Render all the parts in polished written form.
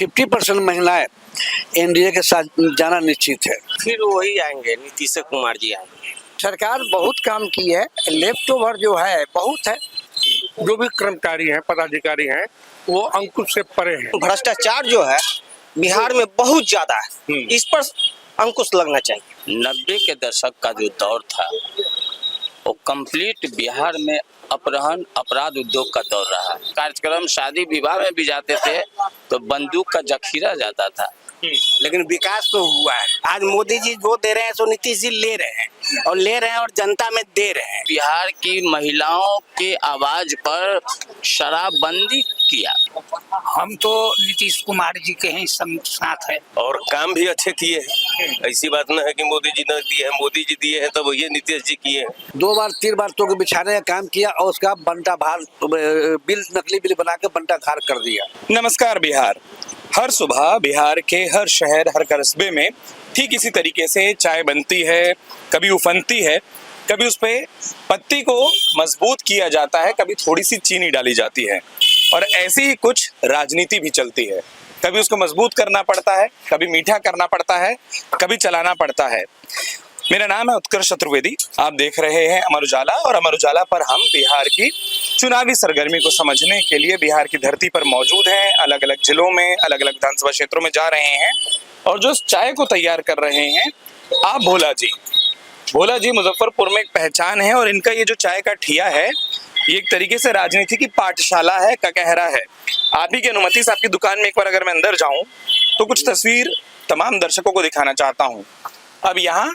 50% महिलाएं एनडीए के साथ जाना निश्चित है। फिर वही आएंगे, नीतीश कुमार जी आएंगे। सरकार बहुत काम की है, लेफ्ट ओवर जो है बहुत है। जो भी कर्मचारी हैं, पदाधिकारी हैं, वो अंकुश से परे हैं। भ्रष्टाचार जो है बिहार में बहुत ज्यादा है, इस पर अंकुश लगना चाहिए। 90 के दशक का जो दौर था वो कंप्लीट बिहार में अपहरण अपराध उद्योग का दौर रहा। कार्यक्रम शादी विवाह में भी जाते थे तो बंदूक का जखीरा जाता था। लेकिन विकास तो हुआ है। आज मोदी जी जो दे रहे हैं सो नीतीश जी ले रहे हैं और जनता में दे रहे हैं। बिहार की महिलाओं के आवाज पर शराबबंदी किया। हम तो नीतीश कुमार जी के ही साथ है और काम भी अच्छे किए हैं। ऐसी बात ना है कि मोदी जी ने दिए हैं, मोदी जी दिए हैं तब ये नीतीश जी किए हैं। 2 बार 3 बार तो बिछाने का काम किया और उसका बंटा भार बिल, नकली बिल बना के बंटा घार कर दिया। नमस्कार बिहार। हर सुबह बिहार के हर शहर, हर कस्बे में ठीक इसी तरीके से चाय बनती है, कभी उफनती है, कभी उस पे पत्ती को मजबूत किया जाता है, कभी थोड़ी सी चीनी डाली जाती है और ऐसी ही कुछ राजनीति भी चलती है। कभी उसको मजबूत करना पड़ता है, कभी मीठा करना पड़ता है, कभी चलाना पड़ता है। मेरा नाम है उत्कर्ष चतुर्वेदी। आप देख रहे हैं अमर उजाला और अमर उजाला पर हम बिहार की चुनावी सरगर्मी को समझने के लिए बिहार की धरती पर मौजूद हैं। अलग अलग जिलों में, अलग अलग विधानसभा क्षेत्रों में जा रहे हैं और जो चाय को तैयार कर रहे हैं आप भोला जी मुजफ्फरपुर में एक पहचान है और इनका ये जो चाय का ठिया है ये एक तरीके से राजनीति की पाठशाला है, ककहरा है। आप ही की अनुमति से आपकी दुकान में एक बार अगर मैं अंदर जाऊं तो कुछ तस्वीर तमाम दर्शकों को दिखाना चाहता हूं। अब यहाँ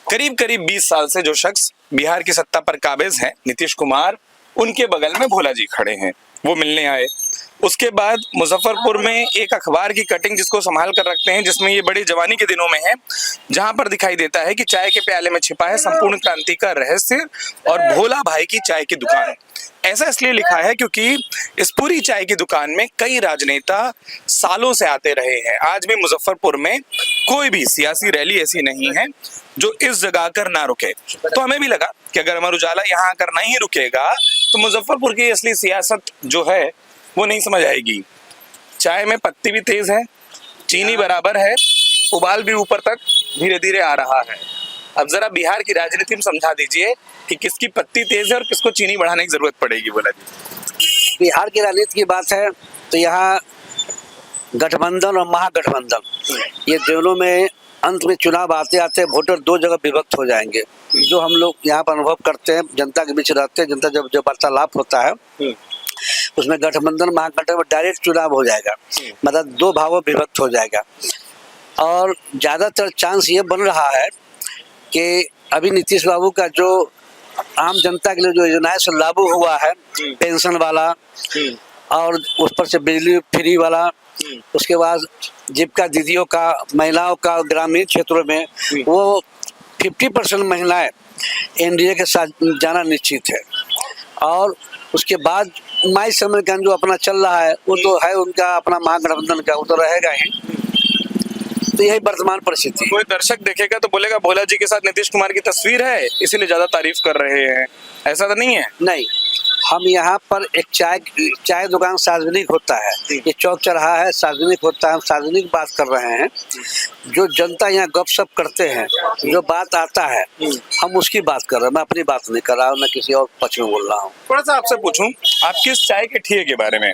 करीब 20 साल से जो शख्स बिहार की सत्ता पर काबिज हैं, नीतीश कुमार, उनके बगल में भोला जी खड़े हैं, वो मिलने आए। उसके बाद मुजफ्फरपुर में एक अखबार की कटिंग जिसको संभाल कर रखते हैं, जिसमें ये बड़ी जवानी के दिनों में है, जहां पर दिखाई देता है कि चाय के प्याले में छिपा है संपूर्ण क्रांति का रहस्य और भोला भाई की चाय की दुकान। ऐसा इसलिए लिखा है क्योंकि इस पूरी चाय की दुकान में कई राजनेता सालों से आते रहे हैं। आज भी मुजफ्फरपुर में कोई भी सियासी रैली ऐसी नहीं है जो इस जगह कर ना रुके। तो हमें भी लगा कि अगर अमर उजाला यहाँ आकर नहीं रुकेगा तो मुजफ्फरपुर की असली सियासत जो है वो नहीं समझ आएगी। चाय में पत्ती भी तेज है, चीनी बराबर है, उबाल भी ऊपर तक धीरे धीरे आ रहा है। अब जरा बिहार की राजनीति में समझा दीजिए कि किसकी पत्ती तेज है और किसको चीनी बढ़ाने की जरूरत पड़ेगी। बोला जी, बिहार की राजनीति की बात है तो यहाँ गठबंधन और महागठबंधन, ये दोनों में अंत में चुनाव आते आते वोटर 2 जगह विभक्त हो जाएंगे। जो हम लोग यहाँ पर अनुभव करते हैं, जनता के बीच रहते हैं, जनता जब वार्तालाप होता है उसमें गठबंधन महागठबंधन डायरेक्ट चुनाव हो जाएगा, मतलब 2 भागों विभक्त हो जाएगा। और ज्यादातर चांस ये बन रहा है कि अभी नीतीश बाबू का जो आम जनता के लिए जो योजनाएं से लागू हुआ है, पेंशन वाला और उस पर से बिजली फ्री वाला, उसके बाद जीविका दीदियों का, महिलाओं का ग्रामीण क्षेत्रों में वो 50% महिलाएं एनडीए के साथ जाना निश्चित है। और उसके बाद माई समय का जो अपना चल रहा है वो तो है उनका अपना महागठबंधन का, वो तो रहेगा ही। तो यही वर्तमान परिस्थिति। कोई दर्शक देखेगा तो बोलेगा भोला जी के साथ नीतीश कुमार की तस्वीर है इसीलिए ज्यादा तारीफ कर रहे हैं, ऐसा तो नहीं है? नहीं, हम यहाँ पर एक चाय दुकान सार्वजनिक होता है, ये चौक चौराहा है, सार्वजनिक होता है, हम सार्वजनिक बात कर रहे हैं। जो जनता यहाँ गपशप करते हैं, जो बात आता है हम उसकी बात कर रहे हैं। मैं अपनी बात नहीं कर रहा हूँ, मैं किसी और पक्ष में बोल रहा हूँ। थोड़ा सा आपसे पूछूं, आपके इस चाय के ठिये के बारे में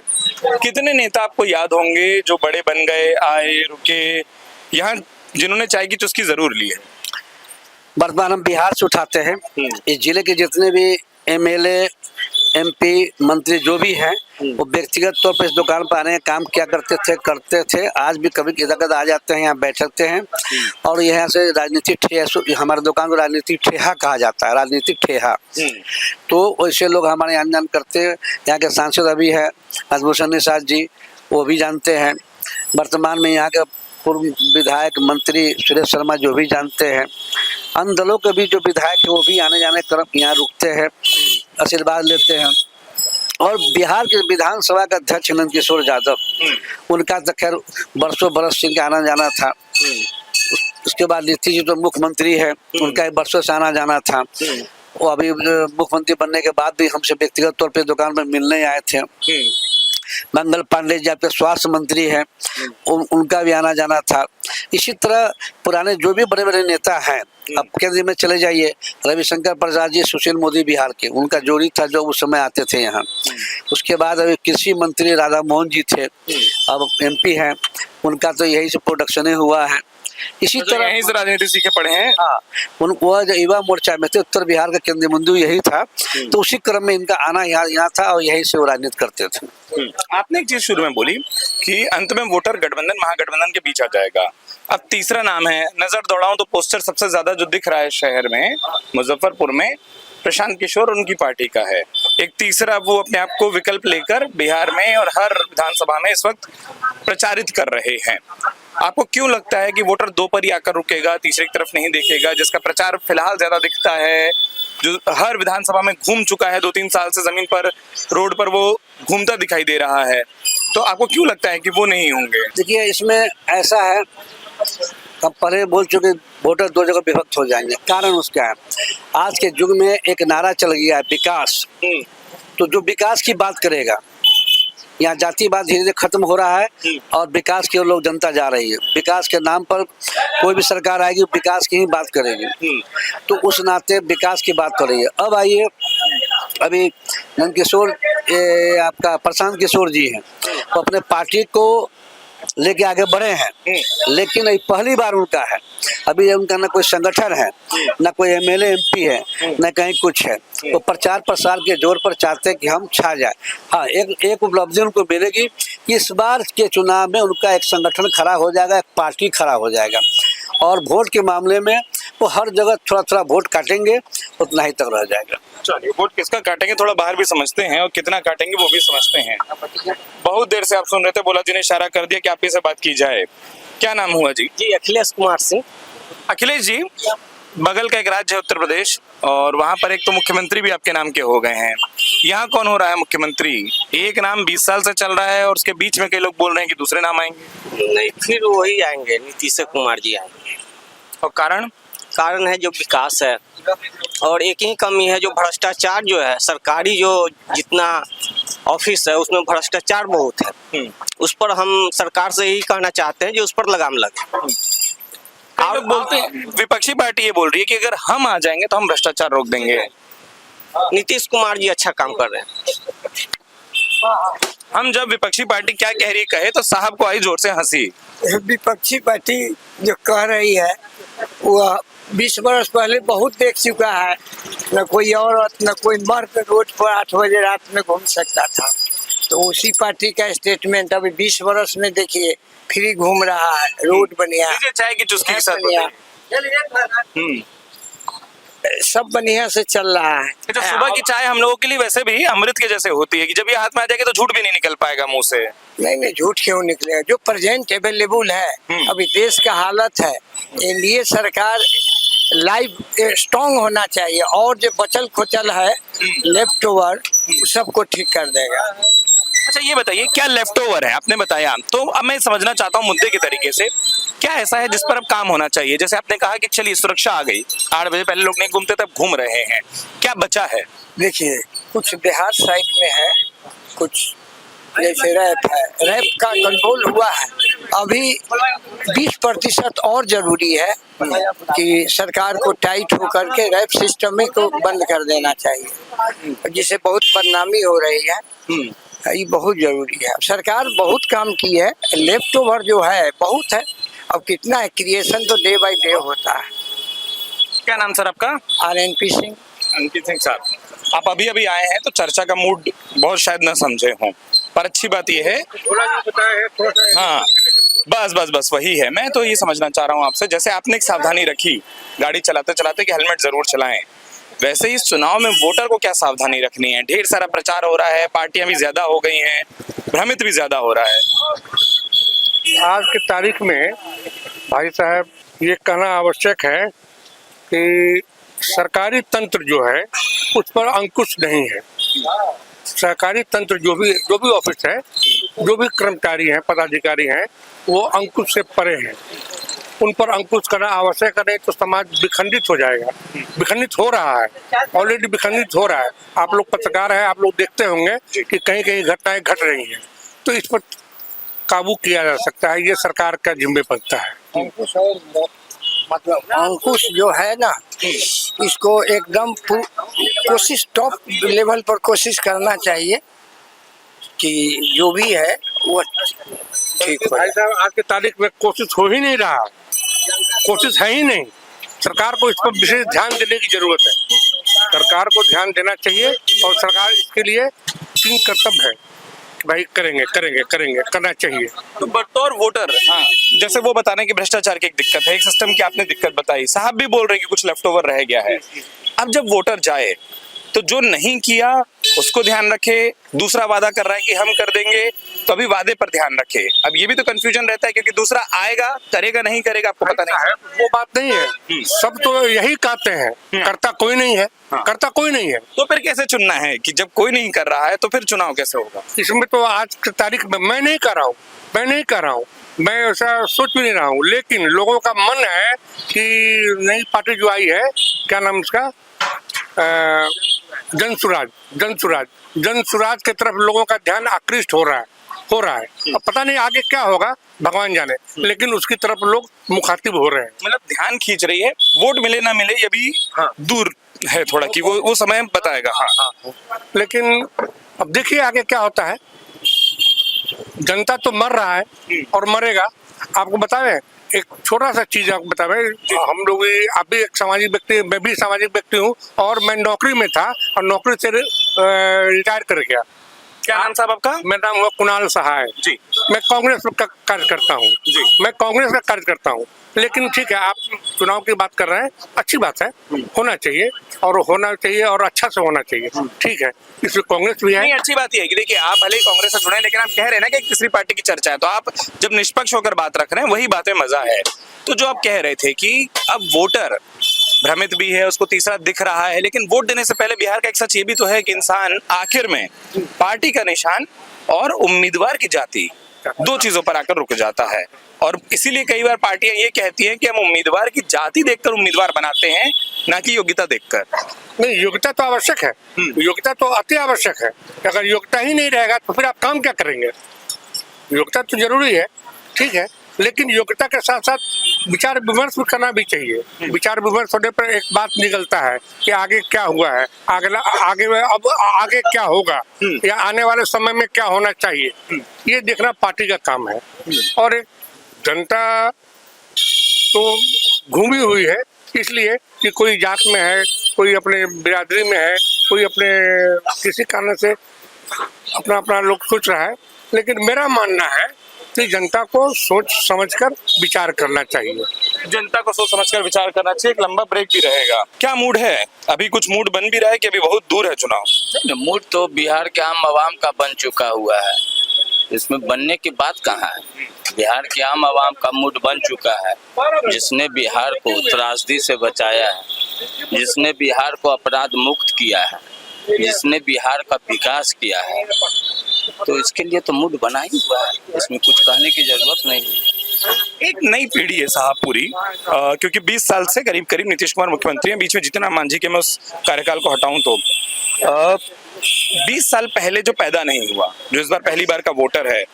कितने नेता आपको याद होंगे जो बड़े बन गए, आए, रुके, यहाँ जिन्होंने चाय की चुस्की जरूर ली है? वर्तमान हम बिहार से उठाते हैं, इस जिले के जितने भी एमएलए, एमपी, मंत्री जो भी हैं वो व्यक्तिगत तौर पर इस दुकान पर आने काम क्या करते थे। आज भी कभी इधर आ जाते हैं, यहाँ बैठते हैं और यहाँ से राजनीतिक ठेहा, हमारे दुकान को राजनीतिक ठेहा कहा जाता है, राजनीतिक ठेहा। तो वैसे लोग हमारे यहाँ जान करते हैं। यहाँ के सांसद अभी है अजभूषण निषाद जी, वो भी जानते हैं। वर्तमान में यहाँ के पूर्व विधायक मंत्री सुरेश शर्मा जो भी जानते हैं। अन्य दलों के भी जो विधायक है वो भी आने जाने क्रम यहाँ रुकते हैं, आशीर्वाद लेते हैं। और बिहार के विधानसभा का अध्यक्ष नंद किशोर यादव, उनका तो खैर बरसों बरस से आना जाना था। उसके बाद नीतीश जी तो मुख्यमंत्री है, उनका बरसों से आना जाना था। वो अभी मुख्यमंत्री बनने के बाद भी हमसे व्यक्तिगत तौर पे दुकान पर मिलने आए थे। मंगल पांडे जी आपके स्वास्थ्य मंत्री हैं, उनका भी आना जाना था। इसी तरह पुराने जो भी बड़े बड़े नेता हैं, अब केंद्र में चले जाइए, रविशंकर प्रसाद जी, सुशील मोदी बिहार के, उनका जोड़ी था जो उस समय आते थे यहाँ। उसके बाद अभी कृषि मंत्री राधा मोहन जी थे, अब MP हैं, उनका तो यही से प्रोडक्शन हुआ है। इसी तरह यहीं से राजनीति सीखे पड़े हैं। हाँ, वह जो युवा मोर्चा में थे, उत्तर बिहार का केंद्रीय बिंदु यही था, तो उसी क्रम में इनका आना यहाँ था और यहीं से वो राजनीति करते थे। आपने एक चीज शुरू में बोली कि अंत में वोटर गठबंधन महागठबंधन के बीच आ जाएगा। अब तीसरा नाम है, नजर दौड़ाऊं तो पोस्टर सबसे ज्यादा जो दिख रहा है शहर में, मुजफ्फरपुर में, प्रशांत किशोर और उनकी पार्टी का है। एक तीसरा वो अपने आप को विकल्प लेकर बिहार में और हर विधानसभा में इस वक्त प्रचारित कर रहे हैं। आपको क्यों लगता है कि वोटर दो पर ही आकर रुकेगा, तीसरी तरफ नहीं देखेगा, जिसका प्रचार फिलहाल ज्यादा दिखता है, जो हर विधानसभा में घूम चुका है, 2-3 साल से जमीन पर, रोड पर वो घूमता दिखाई दे रहा है, तो आपको क्यों लगता है कि वो नहीं होंगे? देखिए, इसमें ऐसा है, अब पहले बोल चुके वोटर दो जगह विभक्त हो जाएंगे। कारण उसका है, आज के युग में एक नारा चल गया है, विकास। तो जो विकास की बात करेगा, यहाँ जातिवाद धीरे धीरे खत्म हो रहा है और विकास की ओर लोग जनता जा रही है। विकास के नाम पर कोई भी सरकार आएगी, विकास की ही बात करेगी, तो उस नाते विकास की बात कर रही है। अब आइए, अभी नंदकिशोर आपका प्रशांत किशोर जी हैं, तो अपने पार्टी को लेके आगे बढ़े हैं, लेकिन ये पहली बार उनका है। अभी उनका ना कोई संगठन है, ना कोई MLA MP है, ना कहीं कुछ है। तो प्रचार प्रसार के जोर पर चाहते हैं कि हम छा जाए। हाँ, एक उपलब्धि उनको मिलेगी कि इस बार के चुनाव में उनका एक संगठन खड़ा हो जाएगा, एक पार्टी खड़ा हो जाएगा, और वोट के मामले में वो हर जगह थोड़ा थोड़ा वोट काटेंगे, उतना ही तक रह जाएगा। चलिए, वोट किसका काटेंगे थोड़ा बाहर भी समझते हैं और कितना काटेंगे वो भी समझते हैं। बहुत देर से आप सुन रहे थे, बोला जी ने इशारा कर दिया कि आप ही से बात की जाए। क्या नाम हुआ जी? जी अखिलेश कुमार सिंह। अखिलेश जी, बगल का एक राज्य है उत्तर प्रदेश, और वहां पर एक तो मुख्यमंत्री भी आपके नाम के हो गए हैं। यहाँ कौन हो रहा है मुख्यमंत्री? एक नाम 20 साल से चल रहा है और उसके बीच में कई लोग बोल रहे हैं कि दूसरे नाम आएंगे। नहीं, फिर वही आएंगे, नीतीश कुमार जी आएंगे। और कारण है जो विकास है, और एक ही कमी है जो भ्रष्टाचार जो है, सरकारी जो जितना ऑफिस है उसमें भ्रष्टाचार बहुत है। उस पर हम सरकार से यही कहना चाहते हैं जो उस पर लगाम लगे। आप लोग बोलते हैं, विपक्षी पार्टी ये बोल रही है कि अगर हम आ जाएंगे तो हम भ्रष्टाचार रोक देंगे। नीतीश कुमार जी अच्छा काम कर रहे हैं। हम जब विपक्षी पार्टी क्या कह रही है कहे तो साहब को आई जोर से हंसी। विपक्षी पार्टी जो कह रही है वह 20 वर्ष पहले बहुत देख चुका है। न कोई औरत न कोई मर्द रोड पर 8 बजे रात में घूम सकता था, तो उसी पार्टी का स्टेटमेंट अभी 20 वर्ष में देखिए फ्री घूम रहा है, रोड बढ़िया, चाय की चुस्की के साथ सब बढ़िया से चल रहा है। तो सुबह की चाय हम लोगों के लिए वैसे भी अमृत के जैसे होती है कि जब ये हाथ में आ जाएगी तो झूठ भी नहीं निकल पाएगा मुंह से। नहीं, झूठ क्यों निकलेगा? जो प्रेजेंट अवेलेबल है, अभी देश का हालत है, ये लिए सरकार लाइव स्ट्रॉन्ग होना चाहिए, और जो बचल खोचल है लेफ्ट ओवर सबको ठीक कर देगा। अच्छा, ये बताइए क्या लेफ्ट ओवर है? आपने बताया, तो अब मैं समझना चाहता हूँ मुद्दे के तरीके से, क्या ऐसा है जिस पर अब काम होना चाहिए? जैसे आपने कहा कि चलिए सुरक्षा आ गई, 8 बजे पहले लोग नहीं घूमते तब घूम रहे हैं, क्या बचा है? देखिए, कुछ देहात साइड में है, कुछ जैसे रैप है, रैप का कंट्रोल हुआ है। अभी 20% और जरूरी है कि सरकार को टाइट होकर के रैप सिस्टम को बंद कर देना चाहिए, जिससे बहुत बदनामी हो रही है। ये बहुत जरूरी है। सरकार बहुत काम की है, लेफ्ट ओवर जो है बहुत है, अब कितना है, क्रिएशन तो डे बाय डे होता है। क्या नाम सर आपका? RNP सिंह। RNP सिंह साहब, आप अभी अभी आए हैं तो चर्चा का मूड बहुत शायद न समझे हों, पर अच्छी बात यह है, हाँ बस वही है। मैं तो ये समझना चाह रहा हूँ आपसे, जैसे आपने एक सावधानी रखी गाड़ी चलाते चलाते कि हेलमेट जरूर चलाएं, वैसे इस चुनाव में वोटर को क्या सावधानी रखनी है? ढेर सारा प्रचार हो रहा है, पार्टियां भी ज्यादा हो गई हैं, भ्रमित भी ज्यादा हो रहा है। आज की तारीख में भाई साहब ये कहना आवश्यक है कि सरकारी तंत्र जो है उस पर अंकुश नहीं है। सरकारी तंत्र जो भी ऑफिस है, जो भी कर्मचारी हैं, पदाधिकारी हैं, वो अंकुश से परे हैं। उन पर अंकुश करना आवश्यक है, नहीं तो समाज विखंडित हो जाएगा। विखंडित हो रहा है, ऑलरेडी विखंडित हो रहा है। आप लोग पत्रकार हैं, आप लोग देखते होंगे कि कहीं कहीं घटनाएं घट रही हैं। तो इस पर काबू किया जा सकता है। ये सरकार का जिम्मे बनता है। अंकुश और मतलब अंकुश जो है ना, इसको एकदम कोशिश टॉप लेवल पर कोशिश करना चाहिए कि जो भी है वो ठीक हो भाई साहब, आज की तारीख में कोशिश हो ही नहीं रहा, कोशिश है ही नहीं। सरकार को इस पर विशेष ध्यान देने की जरूरत है। सरकार को ध्यान देना चाहिए और सरकार इसके लिए किंग कर्तव्य है कि भाई करेंगे करेंगे करेंगे, करना चाहिए। तो बतौर वोटर, हाँ, जैसे वो बता रहे हैं कि भ्रष्टाचार की एक दिक्कत है, एक सिस्टम की आपने दिक्कत बताई, साहब भी बोल रहे हैं कि कुछ लेफ्ट ओवर रह गया है। अब जब वोटर जाए तो जो नहीं किया उसको ध्यान रखे, दूसरा वादा कर रहा है कि हम कर देंगे, तो अभी वादे पर ध्यान रखे। अब ये भी तो कंफ्यूजन रहता है क्योंकि दूसरा आएगा, करेगा नहीं करेगा आपको पता नहीं है। वो बात नहीं है, सब तो यही कहते हैं, करता कोई नहीं है, करता कोई नहीं है। तो फिर कैसे चुनना है कि जब कोई नहीं कर रहा है तो फिर चुनाव कैसे होगा? इसमें तो आज की तारीख में मैं नहीं कर रहा हूँ, मैं ऐसा सोच भी नहीं रहा हूँ, लेकिन लोगों का मन है कि नई पार्टी जो आई है, क्या नाम इसका, जनसुराज की तरफ लोगों का भी आकृष्ट हो रहा है। अब पता नहीं आगे क्या होगा, भगवान जाने, लेकिन उसकी तरफ लोग मुखातिब हो रहे हैं। मतलब ध्यान खींच रही है, वोट मिले ना मिले ये भी दूर है थोड़ा, कि वो समय बताएगा। हाँ, लेकिन अब देखिए आगे क्या होता है। जनता तो मर रहा है और मरेगा। आपको बताएं एक छोटा सा चीज, आपको बताएं, हम लोग भी, आप भी एक सामाजिक व्यक्ति, मैं भी सामाजिक व्यक्ति हूँ, और मैं नौकरी में था और नौकरी से रिटायर कर गया। क्या नाम साहब आपका? मेरा नाम हुआ कुणाल सहाय जी। मैं कांग्रेस का कार्य करता हूँ जी, मैं कांग्रेस का कार्य करता हूँ। लेकिन ठीक है, आप चुनाव की बात कर रहे हैं, अच्छी बात है, होना चाहिए और अच्छा से होना चाहिए, ठीक है। इसमें कांग्रेस भी है। नहीं, अच्छी बात यह है कि देखिए आप भले ही कांग्रेस से जुड़े, लेकिन आप कह रहे हैं ना कि एक तीसरी पार्टी की चर्चा है, तो आप जब निष्पक्ष होकर बात रख रहे हैं वही बात में मजा है। तो जो आप कह रहे थे कि अब वोटर भ्रमित भी है, उसको तीसरा दिख रहा है, लेकिन वोट देने से पहले बिहार का एक सच ये भी तो है कि इंसान आखिर में पार्टी का निशान और उम्मीदवार की जाति, दो चीजों पर आकर रुक जाता है। और इसीलिए कई बार पार्टियां ये कहती हैं कि हम उम्मीदवार की जाति देखकर उम्मीदवार बनाते हैं, ना कि योग्यता देखकर। नहीं, योग्यता तो आवश्यक है, योग्यता तो अति आवश्यक है। अगर योग्यता ही नहीं रहेगा तो फिर आप काम क्या करेंगे? योग्यता तो जरूरी है, ठीक है, लेकिन योग्यता के साथ साथ विचार विमर्श भी करना भी चाहिए। विचार विमर्श होने पर एक बात निकलता है कि आगे क्या हुआ है, आगे क्या होगा, या आने वाले समय में क्या होना चाहिए, ये देखना पार्टी का काम है। और एक जनता तो घूमी हुई है, इसलिए कि कोई जात में है, कोई अपने बिरादरी में है, कोई अपने किसी कारण से अपना लोग सोच रहा है। लेकिन मेरा मानना है कि जनता को सोच समझकर विचार करना चाहिए। जनता को सोच समझकर विचार करना चाहिए। एक लंबा ब्रेक भी रहेगा। क्या मूड है? अभी कुछ मूड बन भी रहा है कि अभी बहुत दूर है चुनाव? मूड तो बिहार के आम आवाम का बन चुका हुआ है, इसमें बनने की बात कहाँ है। बिहार के आम आवाम का मूड बन चुका है। जिसने बिहार को त्रासदी से बचाया है, जिसने बिहार को अपराध मुक्त किया है, जिसने बिहार का विकास किया है, तो इसके लिए तो मूड बना ही हुआ है, इसमें कुछ कहने की जरूरत नहीं है। एक नई पीढ़ी है साहब पूरी, क्योंकि 20 साल से करीब करीब नीतीश कुमार मुख्यमंत्री हैं। बीच में जीतन राम मांझी के मैं उस कार्यकाल को हटाऊं तो 20 साल पहले जो पैदा नहीं हुआ, जो इस बार पहली बार का वोटर है,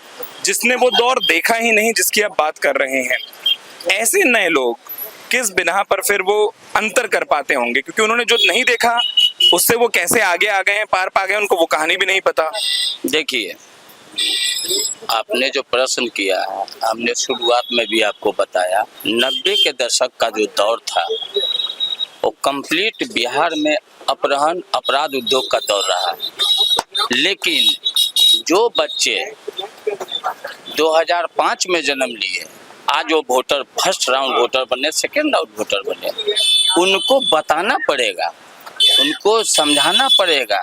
जिसने वो दौर देखा ही नहीं जिसकी आप बात कर रहे हैं, ऐसे नए लोग किस बिना पर फिर वो अंतर कर पाते होंगे? क्योंकि उन्होंने जो नहीं देखा उससे वो कैसे आगे आ गए हैं, पार पा गए, उनको वो कहानी भी नहीं पता। देखिए, आपने जो प्रश्न किया है, हमने शुरुआत में भी आपको बताया, 90 के दशक का जो दौर था वो कंप्लीट बिहार में अपराध उद्योग का दौर रहा है। लेकिन जो बच्चे 2005 में जन्म लिए, आज वो वोटर फर्स्ट राउंड वोटर बने, सेकेंड राउंड वोटर बने, उनको बताना पड़ेगा, उनको समझाना पड़ेगा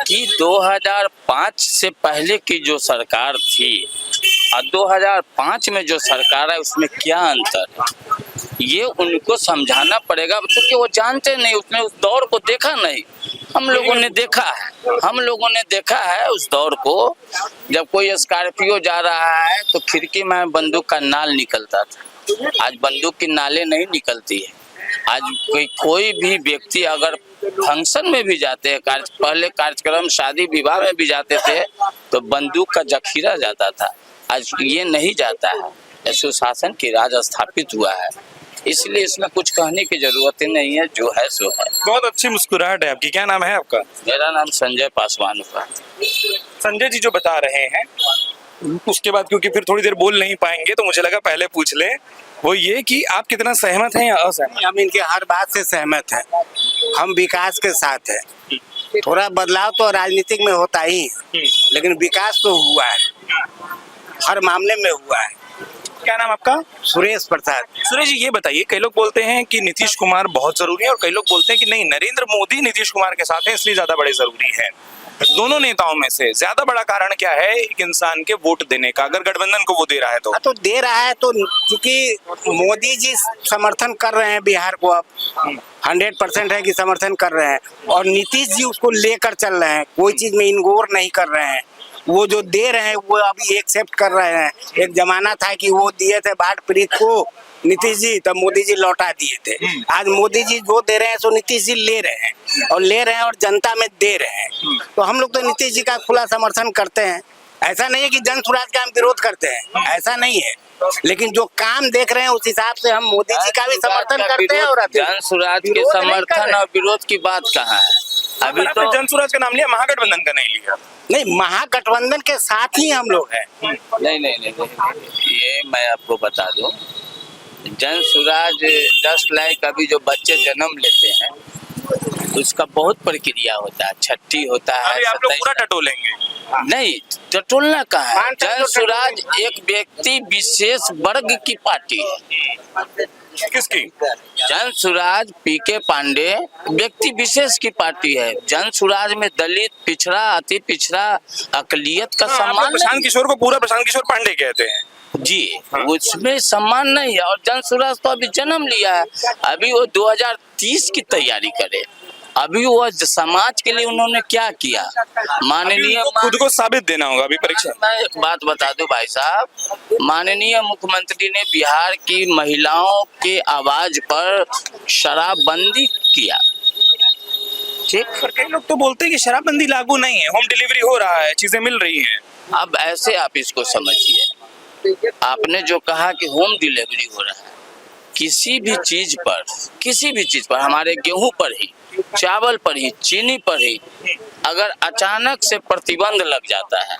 कि 2005 से पहले की जो सरकार थी और 2005 में जो सरकार है उसमें क्या अंतर है, ये उनको समझाना पड़ेगा। क्योंकि वो जानते नहीं, उसने उस दौर को देखा नहीं। हम लोगों ने देखा है उस दौर को। जब कोई स्कॉर्पियो जा रहा है तो खिड़की में बंदूक का नाल निकलता था, आज बंदूक की नालें नहीं निकलती है। आज कोई भी व्यक्ति अगर फंक्शन में भी जाते हैं, पहले कार्यक्रम शादी विवाह में भी जाते थे तो बंदूक का जखीरा जाता था। आज ये नहीं जाता है, सुशासन की राज स्थापित हुआ है, इसलिए इसमें कुछ कहने की जरूरत ही नहीं है, जो है सो है। बहुत अच्छी मुस्कुराहट है आपकी। क्या नाम है आपका? मेरा नाम संजय पासवान हुआ। संजय जी जो बता रहे हैं उसके बाद, क्योंकि फिर थोड़ी देर बोल नहीं पाएंगे तो मुझे लगा पहले पूछ ले, वो ये कि आप कितना सहमत हैं या असहमत? हम इनके हर बात से सहमत हैं। हम विकास के साथ हैं। थोड़ा बदलाव तो राजनीतिक में होता ही है, लेकिन विकास तो हुआ है, हर मामले में हुआ है। क्या नाम आपका? सुरेश प्रसाद। सुरेश जी ये बताइए, कई लोग बोलते हैं कि नीतीश कुमार बहुत जरूरी है और कई लोग बोलते हैं कि नहीं, नरेंद्र मोदी नीतीश कुमार के साथ है इसलिए ज्यादा बड़े जरूरी है। दोनों नेताओं में से ज्यादा बड़ा कारण क्या है एक इंसान के वोट देने का, अगर गठबंधन को वो दे रहा है तो दे रहा है तो क्योंकि मोदी जी समर्थन कर रहे हैं बिहार को, अब 100% है कि समर्थन कर रहे हैं, और नीतीश जी उसको लेकर चल रहे हैं, कोई चीज में इनगोर नहीं कर रहे हैं। वो जो दे रहे हैं वो अभी एक्सेप्ट कर रहे हैं। एक जमाना था कि वो दिए थे बाढ़ पीड़ित को नीतीश जी, तब मोदी जी लौटा दिए थे। आज मोदी जी जो दे रहे हैं सो नीतीश जी ले रहे हैं और जनता में दे रहे हैं। तो हम लोग तो नीतीश जी का खुला समर्थन करते हैं। ऐसा नहीं है कि जन स्वराज का हम विरोध करते हैं, ऐसा नहीं है, लेकिन जो काम देख रहे हैं उस हिसाब से हम मोदी जी का भी समर्थन करते हैं। और जन स्वराज के समर्थन और विरोध की बात कहाँ है? अभी तो जन स्वराज का नाम लिया, महागठबंधन का नहीं लिया। नहीं, महागठबंधन के साथ ही हम लोग हैं। नहीं, ये मैं आपको बता दूं, जन स्वराज जस्ट लाइक अभी जो बच्चे जन्म लेते हैं उसका बहुत प्रक्रिया होता है, छठी होता है। अभी आप लोग पूरा टटोलेंगे? नहीं, टटोलना कहाँ है। जन स्वराज एक व्यक्ति विशेष वर्ग की पार्टी है। किसकी? जन स्वराज पीके पांडे व्यक्ति विशेष की पार्टी है। जन स्वराज में दलित, पिछड़ा, अति पिछड़ा, अकलियत का सम्मान। प्रशांत किशोर को पूरा प्रशांत किशोर पांडे कहते हैं जी, उसमें सम्मान नहीं है। और जन स्वराज तो अभी जन्म लिया है, अभी वो 2030 की तैयारी करे। अभी वो समाज के लिए उन्होंने क्या किया, माननीय खुद को साबित देना होगा अभी परीक्षा। मैं एक बात बता दूं भाई साहब, माननीय मुख्यमंत्री ने बिहार की महिलाओं के आवाज पर शराबबंदी किया। ठीक, पर कई लोग तो बोलते हैं कि शराबबंदी लागू नहीं है, होम डिलीवरी हो रहा है, चीजें मिल रही हैं। अब ऐसे आप इसको समझिए, आपने जो कहा कि होम डिलीवरी हो रहा है, किसी भी चीज पर हमारे गेहूं पर ही, चावल पर ही, चीनी पर ही अगर अचानक से प्रतिबंध लग जाता है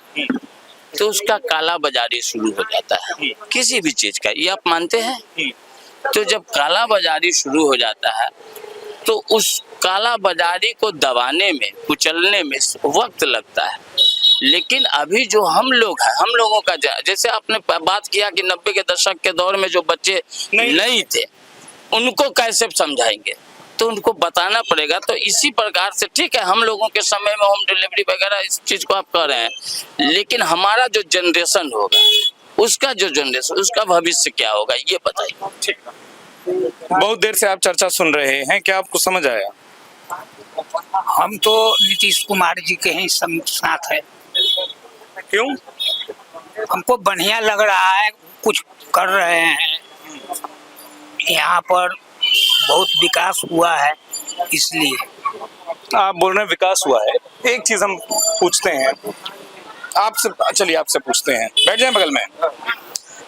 तो उसका काला बाजारी शुरू हो जाता है, किसी भी चीज का। ये आप मानते हैं? तो जब काला बाजारी शुरू हो जाता है तो उस काला बाजारी को दबाने में, कुचलने में वक्त लगता है। लेकिन अभी जो हम लोग हैं, हम लोगों का जैसे आपने बात किया कि 90 के दशक के दौर में जो बच्चे नहीं थे उनको कैसे समझाएंगे, तो उनको बताना पड़ेगा। तो इसी प्रकार से ठीक है, हम लोगों के समय में होम डिलीवरी वगैरह इस चीज को आप कह रहे हैं, लेकिन हमारा जो जनरेशन होगा उसका भविष्य क्या होगा, ये बताइए। बहुत देर से आप चर्चा सुन रहे हैं, क्या आपको समझ आया? हम तो नीतीश कुमार जी के ही साथ है। क्यों? हमको बढ़िया लग रहा है, कुछ कर रहे हैं, यहाँ पर बहुत विकास हुआ है, इसलिए। आप बोल रहे हैं विकास हुआ है। एक चीज हम पूछते हैं आपसे, चलिए आपसे पूछते हैं, बैठ जाएं बगल में।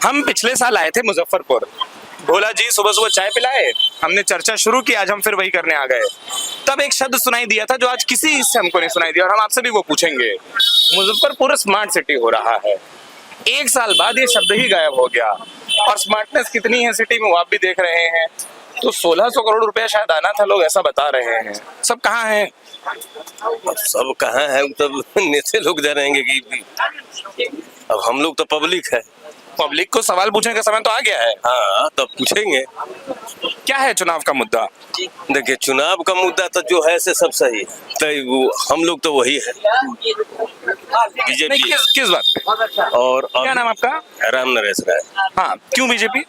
हम पिछले साल आए थे मुजफ्फरपुर, भोला जी सुबह सुबह चाय पिलाए, हमने चर्चा शुरू की, आज हम फिर वही करने आ गए। तब एक शब्द सुनाई दिया था जो आज किसी से हमको नहीं सुनाई दिया, और हम आपसे भी वो पूछेंगे। मुजफ्फरपुर स्मार्ट सिटी हो रहा है, एक साल बाद ये शब्द ही गायब हो गया। और स्मार्टनेस कितनी है सिटी में वो आप भी देख रहे हैं। तो 1600 करोड़ रुपया शायद आना था, लोग ऐसा बता रहे हैं। सब कहाँ है? सब कहाँ है, तब नेता लोग जानेंगे कि अब हम लोग तो पब्लिक है। पब्लिक को सवाल पूछने का समय तो आ गया है। हाँ, तब पूछेंगे। क्या है चुनाव का मुद्दा? देखिए, चुनाव का मुद्दा तो जो है से सब सही है, तो वो हम लोग तो वही है, बीजेपी। किस बात पे? और क्या नाम आपका? राम नरेश राय। हाँ, क्यों बीजेपी?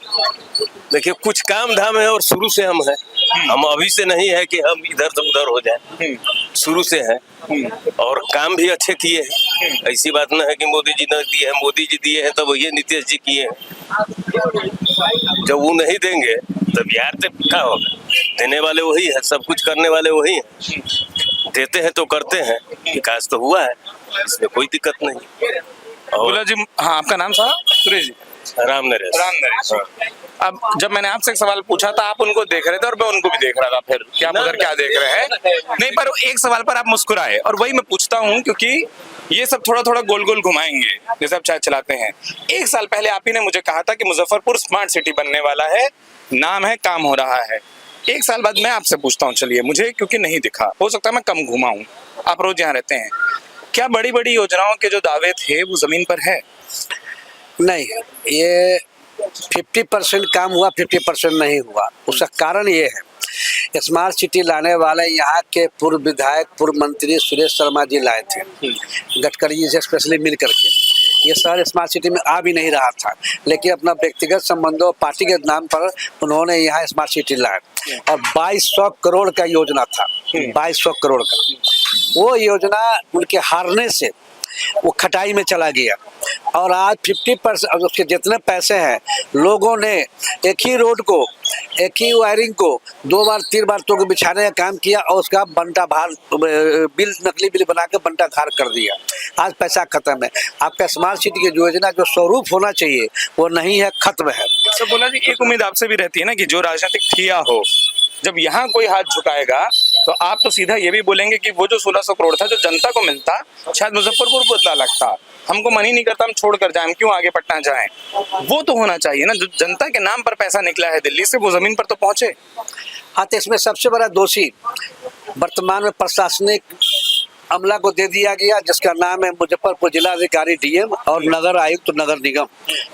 देखिए, कुछ काम धाम है और शुरू से हम है, हम अभी से नहीं है कि हम इधर से उधर हो जाए। शुरू से है और काम भी अच्छे किए हैं। ऐसी बात ना है कि मोदी जी ने दिए हैं, मोदी जी दिए हैं तब ये नीतीश जी किए हैं। जब वो नहीं देंगे तो बिहार से क्या होगा? देने वाले वही है, सब कुछ करने वाले वही हैं। देते हैं तो करते हैं, विकास तो हुआ है, इसमें कोई दिक्कत नहीं। बोला जी, हाँ आपका नाम साहब? सुरेश जी। राम नरेश। राम नरेश। अब जब मैंने आपसे एक सवाल पूछा था आप उनको देख रहे थे और मैं उनको भी देख रहा था, फिर कि आप उधर क्या देख रहे हैं। नहीं, पर एक सवाल पर आप मुस्कुराए और वही मैं पूछता हूँ, क्योंकि ये सब थोड़ा थोड़ा गोल गोल घुमाएंगे जैसे आप चाय चलाते हैं। एक साल पहले आप ही ने मुझे कहा था कि मुजफ्फरपुर स्मार्ट सिटी बनने वाला है, नाम है, काम हो रहा है। एक साल बाद मैं आपसे पूछता हूँ, चलिए मुझे क्योंकि नहीं दिखा, हो सकता है मैं कम घुमा हूँ, आप रोज यहाँ रहते हैं, क्या बड़ी बड़ी योजनाओं के जो दावे थे वो जमीन पर है? नहीं, ये 50% काम हुआ, 50% नहीं हुआ। उसका कारण ये है, स्मार्ट सिटी लाने वाले यहाँ के पूर्व विधायक, पूर्व मंत्री सुरेश शर्मा जी लाए थे, गडकरी जी से स्पेशली मिल करके। ये शहर स्मार्ट सिटी में आ भी नहीं रहा था, लेकिन अपना व्यक्तिगत संबंधों, पार्टी के नाम पर उन्होंने यहाँ स्मार्ट सिटी लाया और 2200 करोड़ का योजना था, 2200 करोड़ का। वो योजना उनके हारने से वो खटाई में चला गया और आज 50% उसके जितने पैसे हैं, लोगों ने एक ही रोड को, एक ही वायरिंग को 2 बार 3 बार तो बिछाने का काम किया और उसका बंटा भार बिल, नकली बिल बना के बंटा घार कर दिया। आज पैसा खत्म है। आपका स्मार्ट सिटी की योजना जो स्वरूप होना चाहिए वो नहीं है, खत्म है। तो बोला जी, एक उम्मीद आपसे भी रहती है ना कि जो राजनीतिक ठिया हो, जब यहाँ कोई हाथ झुकाएगा तो आप तो सीधा ये भी बोलेंगे कि वो जो 1600 करोड़ था जो जनता को मिलता, शायद मुजफ्फरपुर को इतना लगता, हमको मन ही नहीं करता हम छोड़ कर जाएं, क्यों आगे पटना जाएं। वो तो होना चाहिए ना, जो जनता के नाम पर पैसा निकला है दिल्ली से, वो जमीन पर तो पहुंचे। हाँ, तो इसमें सबसे बड़ा दोषी वर्तमान में प्रशासनिक अमला को दे दिया गया, जिसका नाम है मुजफ्फरपुर जिलाधिकारी डीएम और नगर आयुक्त तो नगर निगम।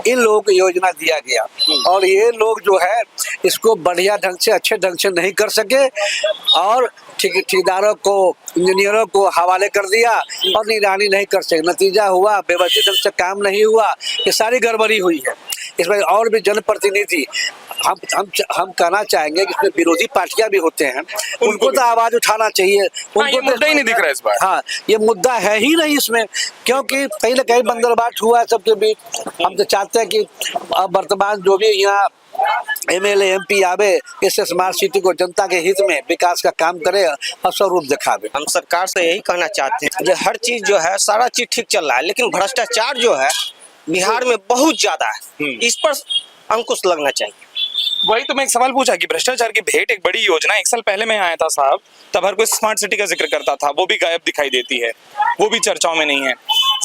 इन लोगों को योजना दिया गया और ये लोग जो है इसको बढ़िया ढंग से, अच्छे ढंग से नहीं कर सके और ठेकेदारों को, इंजीनियरों को हवाले कर दिया और निगरानी नहीं कर सके। नतीजा हुआ व्यवस्थित ढंग से काम नहीं हुआ, ये सारी गड़बड़ी हुई है। इसमें और भी जनप्रतिनिधि हम कहना चाहेंगे कि इसमें विरोधी पार्टियां भी होते हैं, उनको तो आवाज उठाना चाहिए। उनको मुद्दा ही नहीं दिख रहा है इस बार। हाँ, ये मुद्दा है ही नहीं इसमें, क्योंकि कहीं ना कहीं बंदरबाट हुआ है सबके बीच। हम तो चाहते हैं कि अब वर्तमान जो भी यहाँ एमएलए एमपी आवे, इससे स्मार्ट सिटी को जनता के हित में विकास का काम करे और स्वरूप दिखावे। हम सरकार से यही कहना चाहते हैं, जो हर चीज जो है, सारा चीज ठीक चल रहा है, लेकिन भ्रष्टाचार जो है बिहार में बहुत ज्यादा है, इस पर अंकुश लगना चाहिए। वही तो मैं एक सवाल पूछा कि भ्रष्टाचार की भेंट एक बड़ी योजना, एक साल पहले मैं आया था साहब, तब हर कोई स्मार्ट सिटी का जिक्र करता था, वो भी गायब दिखाई देती है, वो भी चर्चाओं में नहीं है।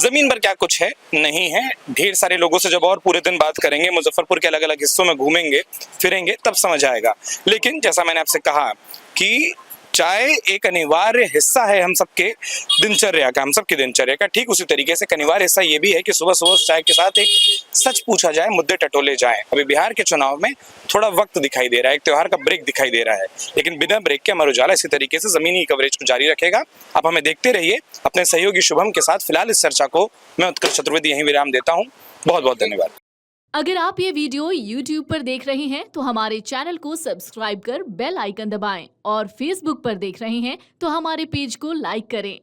जमीन पर क्या कुछ है? नहीं है। ढेर सारे लोगों से जब और पूरे दिन बात करेंगे, मुजफ्फरपुर के अलग अलग हिस्सों में घूमेंगे फिरेंगे, तब समझ आएगा। लेकिन जैसा मैंने आपसे कहा कि चाय एक अनिवार्य हिस्सा है हम सबके दिनचर्या का, हम सबकी दिनचर्या का, ठीक उसी तरीके से अनिवार्य हिस्सा ये भी है कि सुबह सुबह चाय के साथ एक सच पूछा जाए, मुद्दे टटोले जाएं। अभी बिहार के चुनाव में थोड़ा वक्त दिखाई दे रहा है, एक त्योहार का ब्रेक दिखाई दे रहा है, लेकिन बिना ब्रेक के अमर उजाला इसी तरीके से जमीनी कवरेज को जारी रखेगा। आप हमें देखते रहिए अपने सहयोगी शुभम के साथ। फिलहाल इस चर्चा को मैं उत्कर्ष चतुर्वेदी यहीं विराम देता हूँ। बहुत बहुत धन्यवाद। अगर आप ये वीडियो YouTube पर देख रहे हैं तो हमारे चैनल को सब्सक्राइब कर बेल आइकन दबाएं और Facebook पर देख रहे हैं तो हमारे पेज को लाइक करें।